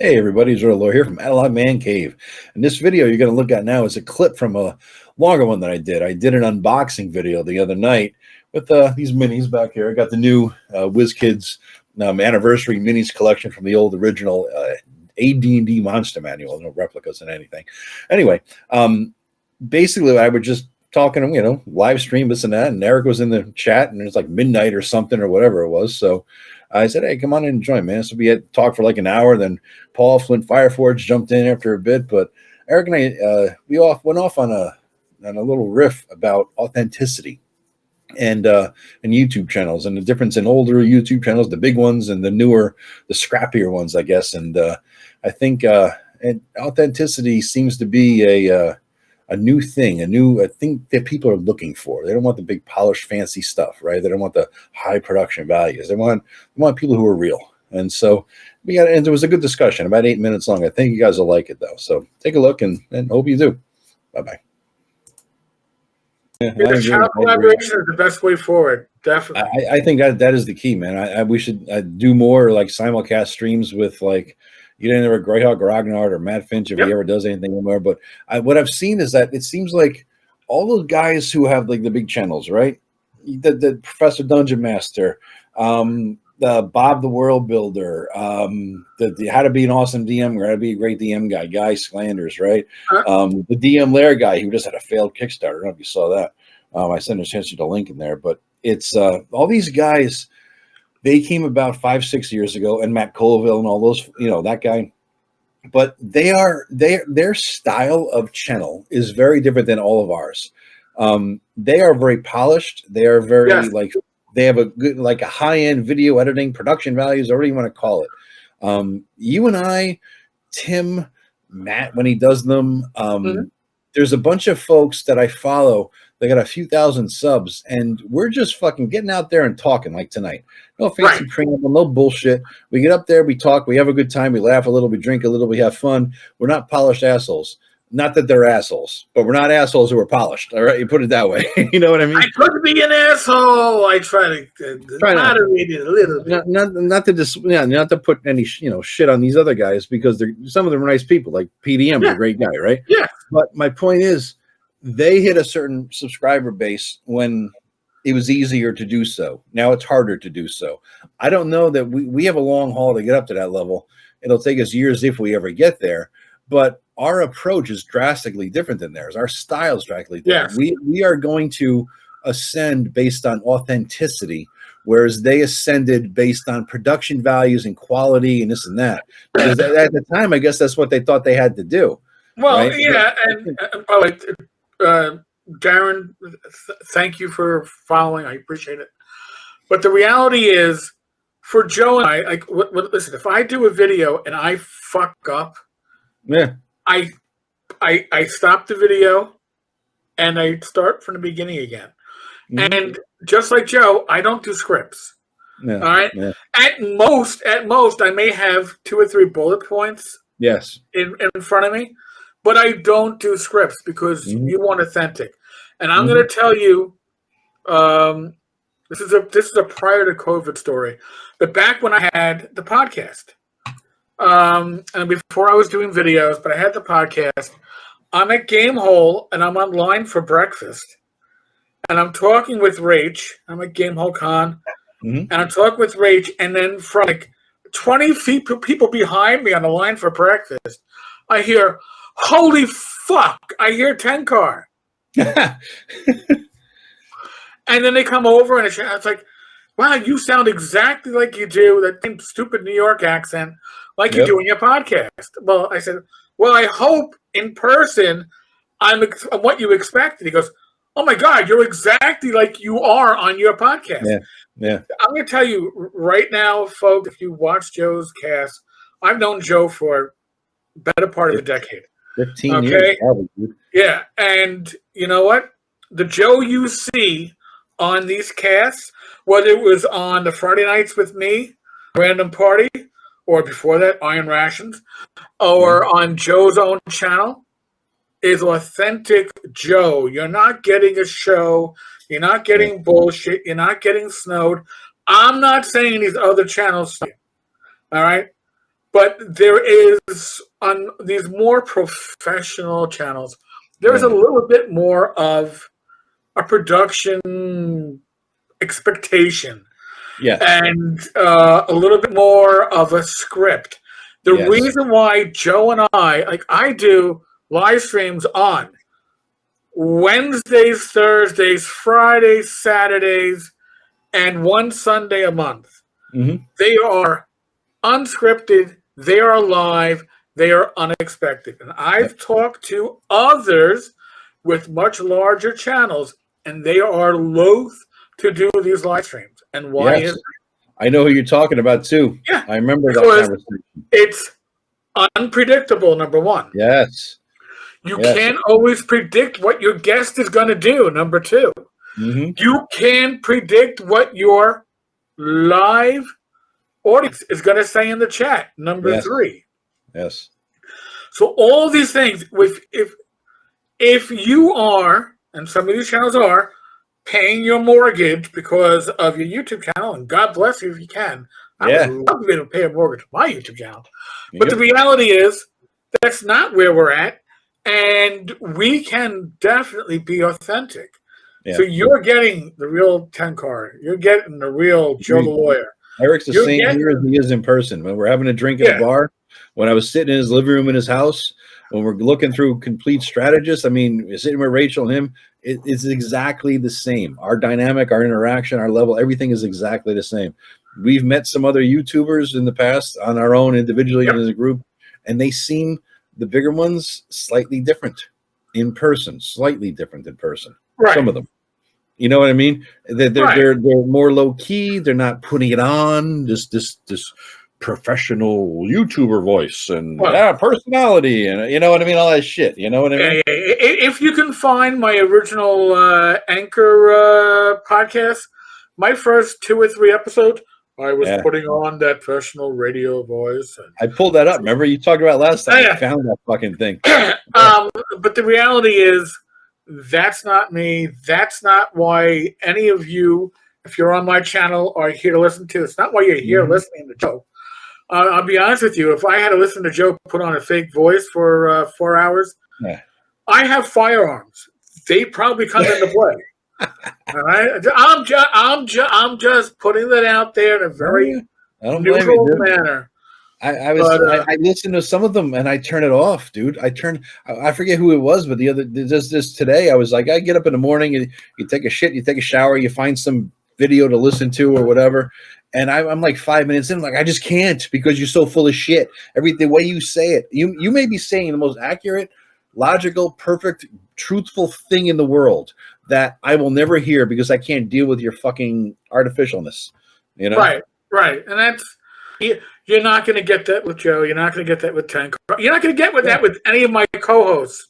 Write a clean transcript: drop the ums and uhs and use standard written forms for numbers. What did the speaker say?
Hey everybody, it's Laura here from Analog Man Cave. And this video you're going to look at now is a clip from a longer one that I did. I did an unboxing video the other night with these minis back here. I got the new WizKids anniversary minis collection from the old original AD&D Monster Manual. No replicas and anything. Anyway, basically I would just talking, live stream this and that, and Erik was in the chat, and it was like midnight or something or whatever it was. So I said, hey, come on in and join, man. So we had talked for like an hour. Then Paul Flint Fireforge jumped in after a bit. But Erik and I, we went off on a little riff about authenticity and YouTube channels and the difference in older YouTube channels, the big ones, and the newer, the scrappier ones, I guess. And I think and authenticity seems to be a new thing, a thing that people are looking for. They don't want the big polished fancy stuff, right? They don't want the high production values. They want people who are real. And so and there was a good discussion, about 8 minutes long. I think you guys will like it though. So take a look and hope you do. Bye-bye. Yeah, the channel collaboration is the best way forward. Definitely. I think that is the key, man. We should do more like simulcast streams with like, you know, Greyhawk Grognard or Matt Finch if he ever does anything anymore. But what I've seen is that it seems like all those guys who have like the big channels, right? The Professor Dungeon Master, the Bob the World Builder, the How to Be an Awesome DM or How to Be a Great DM guy Slanders, right? The DM Lair guy who just had a failed Kickstarter. I don't know if you saw that. I sent the link in there, but it's all these guys. They came about 5-6 years ago, and Matt Colville and all those, that guy. But their style of channel is very different than all of ours. They are very polished. They are very they have a good a high-end video editing, production values, whatever you want to call it. You and I, Tim, Matt, when he does them, there's a bunch of folks that I follow. They got a few thousand subs, and we're just fucking getting out there and talking like tonight. No fancy preamble, no bullshit. We get up there, we talk, we have a good time, we laugh a little, we drink a little, we have fun. We're not polished assholes. Not that they're assholes, but we're not assholes who are polished. All right, you put it that way. You know what I mean? I could be an asshole. I try to moderate it a little bit. Not to put any shit on these other guys, because some of them are nice people. Like PDM is a great guy, right? Yeah. But my point is, they hit a certain subscriber base when it was easier to do so. Now it's harder to do so. I don't know that we have a long haul to get up to that level. It'll take us years if we ever get there. But our approach is drastically different than theirs. Our style is drastically different. Yes. We are going to ascend based on authenticity, whereas they ascended based on production values and quality and this and that. Because at the time, I guess that's what they thought they had to do. Well, right? Yeah, and Darren, thank you for following. I appreciate it. But the reality is, for Joe and I, listen, if I do a video and I fuck up, I stop the video and I start from the beginning again. And just like Joe, I don't do scripts. All right. Yeah. At most, I may have 2 or 3 bullet points. Yes. In front of me. But I don't do scripts because you want authentic. And I'm going to tell you, this is a prior to COVID story. But back when I had the podcast, and before I was doing videos, but I had the podcast, I'm at Gamehole and I'm online for breakfast. And I'm talking with Rach. I'm at Gamehole Con. And I'm talking with Rach. And then from like 20 people behind me on the line for breakfast, I hear, holy fuck, I hear Tenkar. And then they come over and it's like, wow, you sound exactly like you do, that same stupid New York accent, like you do in your podcast. Well, I said, well, I hope in person I'm what you expected. He goes, oh my God, you're exactly like you are on your podcast. Yeah. I'm going to tell you right now, folks, if you watch Joe's cast, I've known Joe for the better part of a decade. 15 years. Probably. Yeah, and you know what? The Joe you see on these casts, whether it was on the Friday nights with me, Random Party, or before that, Iron Rations, or on Joe's own channel, is authentic Joe. You're not getting a show. You're not getting bullshit. You're not getting snowed. I'm not saying these other channels. All right? But there is, on these more professional channels, there is a little bit more of a production expectation. Yes. And a little bit more of a script. The reason why Joe and I do live streams on Wednesdays, Thursdays, Fridays, Saturdays, and one Sunday a month. Mm-hmm. They are unscripted, they are live, they are unexpected. And I've talked to others with much larger channels, and they are loath to do these live streams. And why is that? I know who you're talking about too. Yeah, I remember that conversation. It's unpredictable, number one. Yes. You can't always predict what your guest is going to do, number two. Mm-hmm. You can predict what your live audience is going to say in the chat, number three. Yes. So all these things, if you are, and some of these channels are, paying your mortgage because of your YouTube channel, and God bless you if you can. I would love to be able to pay a mortgage on my YouTube channel. But the reality is, that's not where we're at. And we can definitely be authentic. Yeah. So you're getting the real Tenkar. You're getting the real Joe the lawyer. Erik's the same here as he is in person. When we're having a drink at a bar, when I was sitting in his living room in his house, when we're looking through Complete Strategist, I mean, sitting with Rachel and him, it's exactly the same. Our dynamic, our interaction, our level, everything is exactly the same. We've met some other YouTubers in the past on our own individually and as a group, and they seem, the bigger ones, slightly different in person, slightly different in person. Right. Some of them. You know what I mean? They're more low key. They're not putting it on this professional YouTuber voice and personality, and you know what I mean, all that shit. You know what I mean? If you can find my original Anchor podcast, my first 2 or 3 episodes, I was putting on that professional radio voice. And I pulled that up. Remember you talked about last time? I found that fucking thing. But the reality is, that's not me. That's not why any of you, if you're on my channel, are here to listen to. It's not why you're here listening to Joe. I'll be honest with you. If I had to listen to Joe put on a fake voice for 4 hours, I have firearms. They probably come into play. All right, I'm just putting that out there in a very neutral manner. I listened to some of them and I turn it off, dude. I forget who it was, but this today I was like, I get up in the morning and you take a shit, you take a shower, you find some video to listen to or whatever, and I'm like 5 minutes in, like I just can't, because you're so full of shit. The way you say it, you may be saying the most accurate, logical, perfect, truthful thing in the world that I will never hear because I can't deal with your fucking artificialness. You know, right, and that's. You're not going to get that with Joe. You're not going to get that with Tenkar. You're not going to get that with any of my co-hosts.